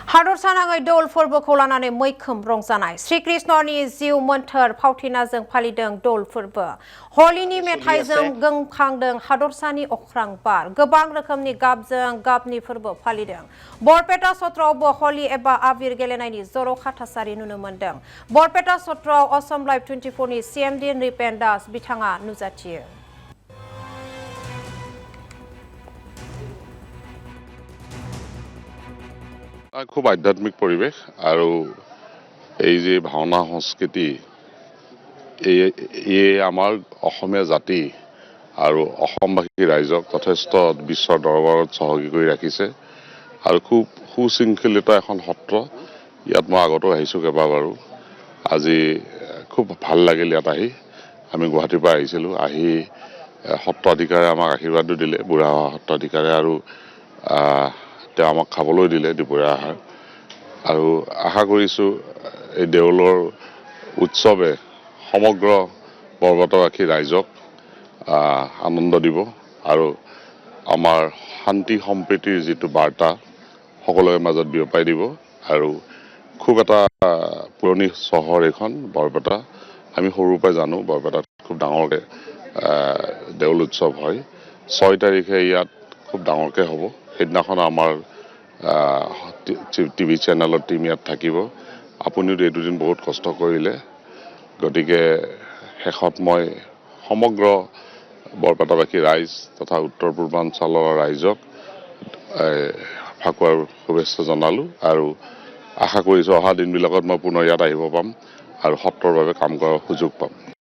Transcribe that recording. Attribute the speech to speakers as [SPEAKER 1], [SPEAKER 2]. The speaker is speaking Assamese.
[SPEAKER 1] हादरसानाङै दौल फोरबोखौ लानानै मैखोम रंजानाय श्रीकृष्णनि जिउ मोन्थोर फावथिनाजों फालिदों दौल फोरबो हलिनि मेथाइजों गोमखांदों हादरसानि अख्रां बार गोबां रोखोमनि गाबनि फोरबो फालिदों बरपेटा सत्रआवबो हलि एबा आबिर गेलेनायनि जर'खा थासारि नुनो मोन्दों बरपेटा सत्रआव असम लाइभ 24 नि CMD नृपेन दास बिथाङा नुजाथियो
[SPEAKER 2] খুব আধ্যাত্মিক পৰিৱেশ আৰু এই যে ভাওনা সংস্কৃতি এই আমাৰ অসমীয়া জাতি আৰু অসমবাসী ৰাইজক যথেষ্ট বিশ্বৰ দৰবাৰত চহকী কৰি ৰাখিছে আৰু খুব সুশৃংখলিত এখন সত্ৰ ইয়াত মই আগতো আহিছোঁ কেইবাবাৰো আজি খুব ভাল লাগিল ইয়াত আহি আমি গুৱাহাটীৰ পৰা আহিছিলোঁ আহি সত্ৰাধিকাৰে আমাক আশীৰ্বাদো দিলে বুঢ়া সত্ৰাধিকাৰে আৰু তেওঁ আমাক খাবলৈ দিলে দুপৰীয়া আহাৰ আৰু আশা কৰিছোঁ এই দেউলৰ উৎসৱে সমগ্ৰ পৰ্বতবাসী ৰাইজক আনন্দ দিব আৰু আমাৰ শান্তি সম্প্ৰীতিৰ যিটো বাৰ্তা সকলোৰে মাজত বিয়পাই দিব আৰু খুব এটা পুৰণি চহৰ এখন বৰপেটা আমি সৰুৰ পৰা জানো বৰপেটাত খুব ডাঙৰকৈ দেউল উৎসৱ হয় 6 তাৰিখে ইয়াত খুব ডাঙৰকৈ হ'ব সেইদিনাখন আমাৰ টিভি চেনেলৰ টিম ইয়াত থাকিব আপুনিও এই দুদিন বহুত কষ্ট কৰিলে গতিকে শেষত মই সমগ্ৰ বৰপেটাবাসী ৰাইজ তথা উত্তৰ পূৰ্বাঞ্চলৰ ৰাইজক ফাকুৱাৰ শুভেচ্ছা জনালোঁ আৰু আশা কৰিছোঁ অহা দিনবিলাকত মই পুনৰ ইয়াত আহিব পাম আৰু সত্ৰৰ বাবে কাম কৰাৰ সুযোগ পাম